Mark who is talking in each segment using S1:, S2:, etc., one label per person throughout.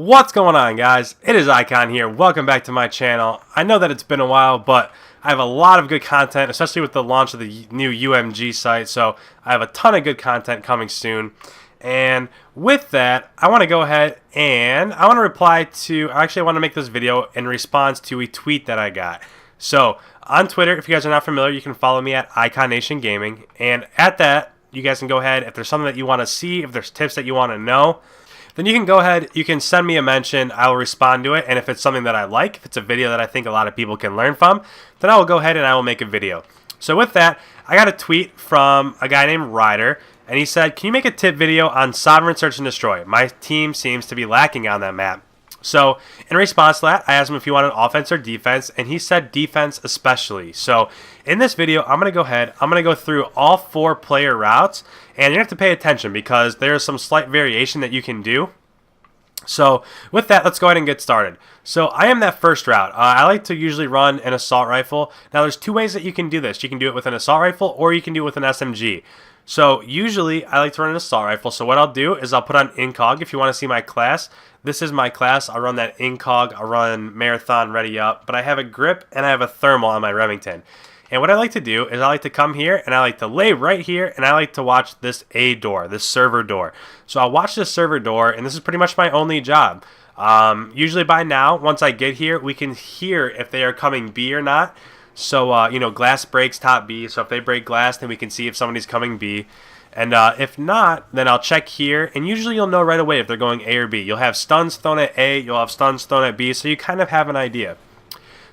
S1: What's going on, guys? It is Icon here. Welcome back to my channel. I know that it's been a while, but I have a lot of good content, especially with the launch of the new UMG site, so I have a ton of good content coming soon. And with that, I want to go ahead and I want to reply to, actually I want to make this video in response to a tweet that I got. So, on Twitter, if you guys are not familiar, you can follow me at IKONation, and at that, you guys can go ahead, if there's something that you want to see, if there's tips that you want to know, then you can go ahead, you can send me a mention, I will respond to it, and if it's something that I like, if it's a video that I think a lot of people can learn from, then I will go ahead and I will make a video. So with that, I got a tweet from a guy named Ryder, and he said, "Can you make a tip video on Sovereign Search and Destroy? My team seems to be lacking on that map." So in response to that, I asked him if he wanted offense or defense, and he said defense especially. So in this video, I'm going to go ahead, I'm going to go through all 4 player routes, and you have to pay attention because there's some slight variation that you can do. So with that, let's go ahead and get started. So I am that first route. I like to usually run an assault rifle. Now there's 2 ways that you can do this. You can do it with an assault rifle or you can do it with an SMG. So usually I like to run an assault rifle. So what I'll do is I'll put on incog if you want to see my class. This is my class. I'll run that incog. I'll run marathon ready up. But I have a grip and I have a thermal on my Remington. And what I like to do is I like to come here and I like to lay right here and I like to watch this A door, this server door. So I'll watch this server door, and this is pretty much my only job. Usually by now, once I get here, we can hear if they are coming B or not. So, you know, glass breaks top B. So if they break glass, then we can see if somebody's coming B. And if not, then I'll check here. And usually you'll know right away if they're going A or B. You'll have stuns thrown at A. You'll have stuns thrown at B. So you kind of have an idea.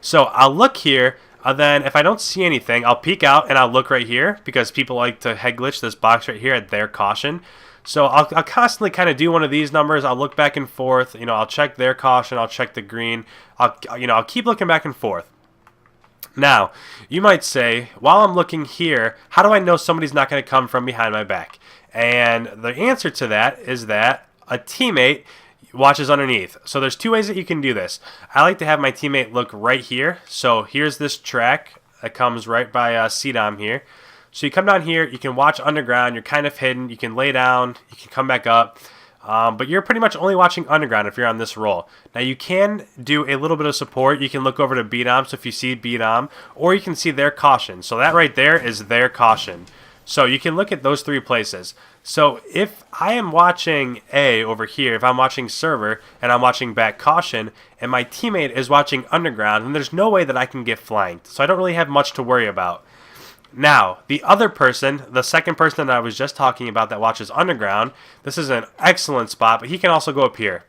S1: So I'll look here. Then if I don't see anything, I'll peek out and I'll look right here. Because people like to head glitch this box right here at their caution. So I'll constantly kind of do one of these numbers. I'll look back and forth. You know, I'll check their caution. I'll check the green. I'll keep looking back and forth. Now, you might say, while I'm looking here, how do I know somebody's not going to come from behind my back? And the answer to that is that a teammate watches underneath. So there's 2 ways that you can do this. I like to have my teammate look right here. So here's this track that comes right by CDOM here. So you come down here, you can watch underground, you're kind of hidden, you can lay down, you can come back up. But you're pretty much only watching underground if you're on this roll. Now you can do a little bit of support. You can look over to BDOM, so if you see BDOM, or you can see their caution. So that right there is their caution. So you can look at those 3 places. So if I am watching A over here, if I'm watching server and I'm watching back caution, and my teammate is watching underground, then there's no way that I can get flanked. So I don't really have much to worry about. Now, the other person, the second person that I was just talking about that watches underground, this is an excellent spot, but he can also go up here.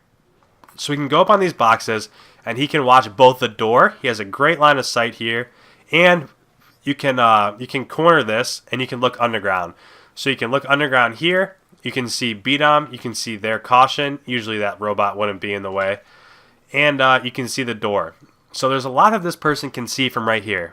S1: So he can go up on these boxes, and he can watch both the door. He has a great line of sight here, and you can corner this, and you can look underground. So you can look underground here. You can see BDOM. You can see their caution. Usually that robot wouldn't be in the way. And you can see the door. So there's a lot of this person can see from right here.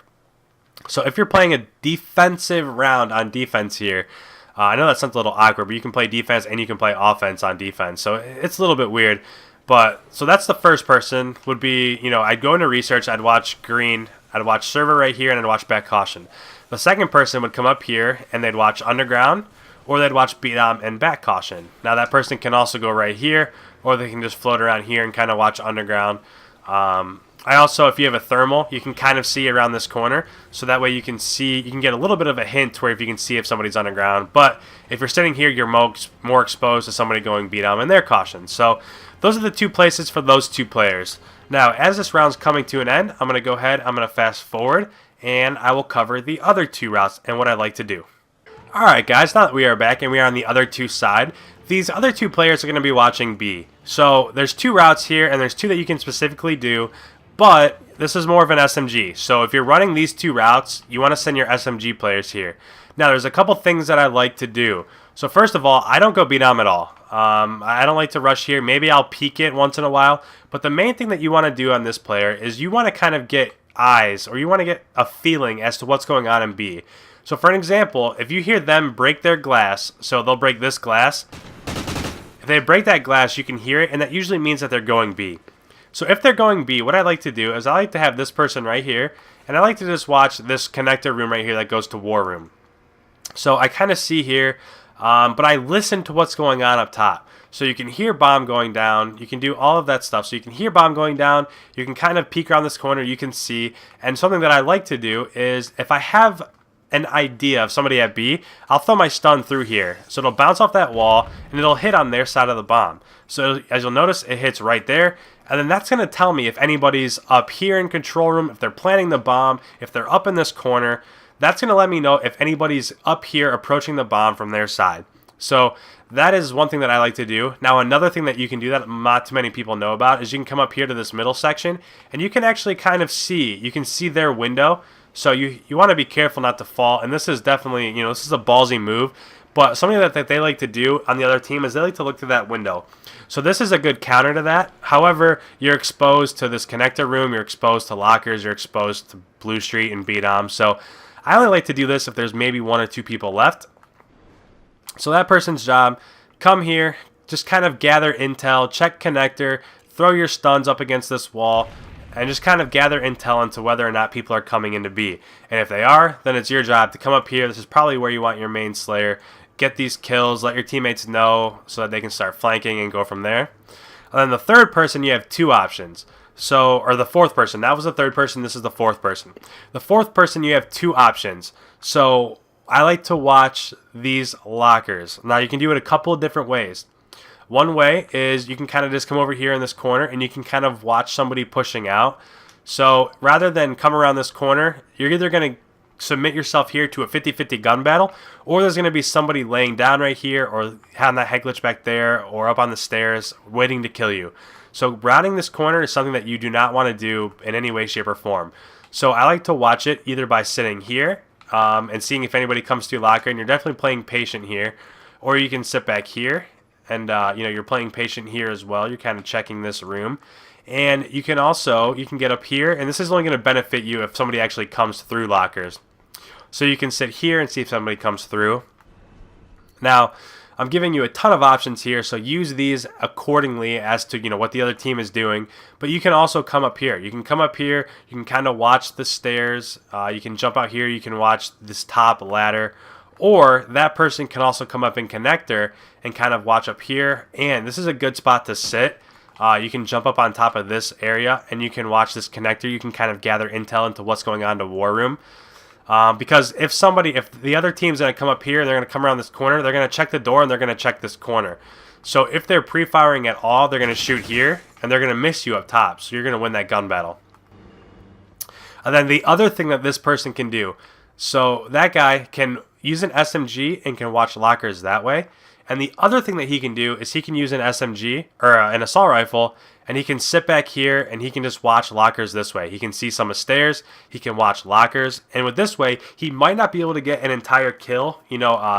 S1: So if you're playing a defensive round on defense here, I know that sounds a little awkward, but you can play defense and you can play offense on defense. So it's a little bit weird. But so that's the first person would be, you know, I'd go into research, I'd watch green, I'd watch server right here, and I'd watch back caution. The second person would come up here and they'd watch underground, or they'd watch BDOM and back caution. Now that person can also go right here, or they can just float around here and kind of watch underground. I also, if you have a thermal, you can kind of see around this corner, so that way you can see, you can get a little bit of a hint where if you can see if somebody's underground. But if you're sitting here, you're more exposed to somebody going BDOM and their caution. So those are the 2 places for those 2 players. Now, as this round's coming to an end, I'm going to go ahead, I'm going to fast forward, and I will cover the other 2 routes and what I like to do. Alright guys, now that we are back and we are on the other 2 side, these other 2 players are going to be watching B. So there's 2 routes here, and there's 2 that you can specifically do. But this is more of an SMG. So if you're running these 2 routes, you want to send your SMG players here. Now there's a couple things that I like to do. So first of all, I don't go BDOM at all. I don't like to rush here. Maybe I'll peek it once in a while. But the main thing that you want to do on this player is you want to kind of get eyes, or you want to get a feeling as to what's going on in B. So for an example, if you hear them break their glass, so they'll break this glass. If they break that glass, you can hear it, and that usually means that they're going B. So if they're going B, what I like to do is I like to have this person right here, and I like to just watch this connector room right here that goes to war room. So I kind of see here, but I listen to what's going on up top. So you can hear bomb going down. You can do all of that stuff. So you can hear bomb going down. You can kind of peek around this corner. You can see. And something that I like to do is if I have an idea of somebody at B, I'll throw my stun through here. So it'll bounce off that wall and it'll hit on their side of the bomb. So as you'll notice, it hits right there. And then that's going to tell me if anybody's up here in control room, if they're planting the bomb, if they're up in this corner. That's going to let me know if anybody's up here approaching the bomb from their side. So that is one thing that I like to do. Now another thing that you can do that not too many people know about is you can come up here to this middle section and you can actually kind of see, you can see their window. So you want to be careful not to fall, and this is definitely, this is a ballsy move, but something that they like to do on the other team is they like to look through that window. So this is a good counter to that. However, you're exposed to this connector room, you're exposed to lockers, you're exposed to Blue Street and B-Dom. So I only like to do this if there's maybe 1 or 2 people left. So that person's job, come here, just kind of gather intel, check connector, throw your stuns up against this wall, and just kind of gather intel into whether or not people are coming into B. And if they are, then it's your job to come up here. This is probably where you want your main Slayer. Get these kills, let your teammates know so that they can start flanking and go from there. And then the third person, you have 2 options. So, or the fourth person. That was the third person, this is the fourth person. The fourth person, you have 2 options. So I like to watch these lockers. Now you can do it a couple of different ways. One way is you can kind of just come over here in this corner and you can kind of watch somebody pushing out. So rather than come around this corner, you're either going to submit yourself here to a 50-50 gun battle, or there's going to be somebody laying down right here or having that head glitch back there or up on the stairs waiting to kill you. So rounding this corner is something that you do not want to do in any way, shape, or form. So I like to watch it either by sitting here and seeing if anybody comes to locker, and you're definitely playing patient here, or you can sit back here. And, you're playing patient here as well. You're kind of checking this room. And you can get up here. And this is only going to benefit you if somebody actually comes through lockers. So you can sit here and see if somebody comes through. Now, I'm giving you a ton of options here. So use these accordingly as to, what the other team is doing. But you can also come up here. You can come up here. You can kind of watch the stairs. You can jump out here. You can watch this top ladder. Or that person can also come up in connector and kind of watch up here. And this is a good spot to sit. You can jump up on top of this area and you can watch this connector. You can kind of gather intel into what's going on to War Room. Because if the other team's going to come up here and they're going to come around this corner, they're going to check the door and they're going to check this corner. So if they're pre-firing at all, they're going to shoot here and they're going to miss you up top. So you're going to win that gun battle. And then the other thing that this person can do, so that guy can use an SMG and can watch lockers that way. And the other thing that he can do is he can use an SMG or an assault rifle, and he can sit back here and he can just watch lockers this way. He can see some of stairs, he can watch lockers, and with this way, he might not be able to get an entire kill.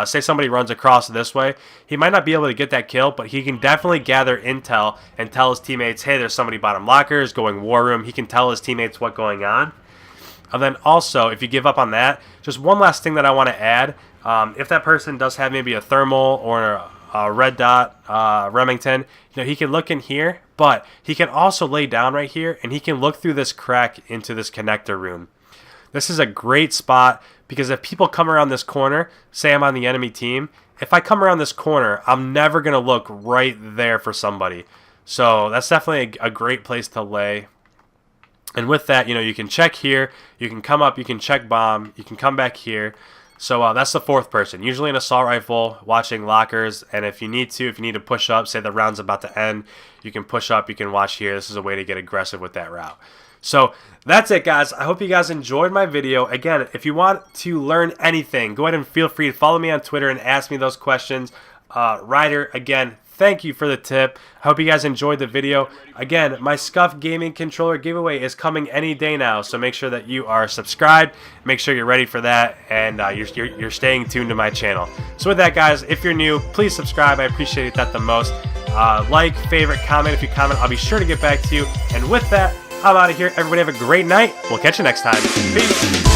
S1: Say somebody runs across this way, he might not be able to get that kill, but he can definitely gather intel and tell his teammates, hey, there's somebody bottom lockers going War Room. He can tell his teammates what's going on. And then also, if you give up on that, just one last thing that I want to add. If that person does have maybe a thermal or a red dot Remington, he can look in here, but he can also lay down right here and he can look through this crack into this connector room. This is a great spot because if people come around this corner, say I'm on the enemy team, if I come around this corner, I'm never going to look right there for somebody. So that's definitely a great place to lay. And with that, you can check here, you can come up, you can check bomb, you can come back here. So that's the fourth person, usually an assault rifle, watching lockers. And if you need to push up, say the round's about to end, you can push up, you can watch here. This is a way to get aggressive with that route. So that's it, guys. I hope you guys enjoyed my video. Again, if you want to learn anything, go ahead and feel free to follow me on Twitter and ask me those questions. Ryder, again, thank you for the tip. I hope you guys enjoyed the video. Again, my Scuff gaming controller giveaway is coming any day now, so make sure that you are subscribed. Make sure you're ready for that, and you're staying tuned to my channel. So with that, guys, if you're new, please subscribe. I appreciate that the most. Like, favorite, comment. If you comment, I'll be sure to get back to you. And with that, I'm out of here. Everybody have a great night. We'll catch you next time. Peace.